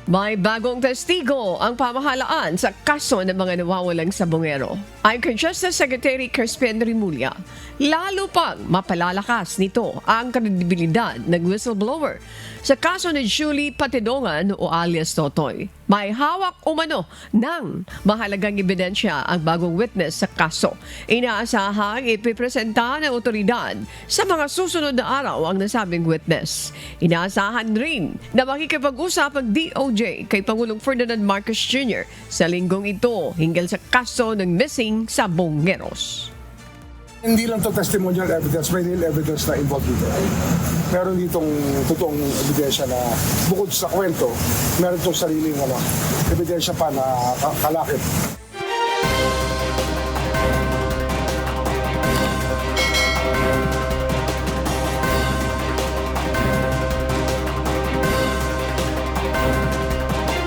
May bagong testigo ang pamahalaan sa kaso ng mga nawawalang sabongero. Ayon kay Justice Secretary Crispin Rimulya, lalo pang mapalalakas nito ang kredibilidad ng whistleblower sa kaso ni Julie Patidongan o alias Totoy. May hawak umano ng mahalagang ebidensya ang bagong witness sa kaso. Inaasahang ipipresenta ng otoridad sa mga susunod na araw ang nasabing witness. Inaasahan rin na makikipag-usap ang DOJ kay Pangulong Ferdinand Marcos Jr. sa linggong ito hinggil sa kaso ng missing sabongeros. Hindi lang to testimonial evidence, may real evidence na involved dito. Meron ditong totoong ebidensya na bukod sa kwento, meron itong sariling ebidensya pa na kalakip.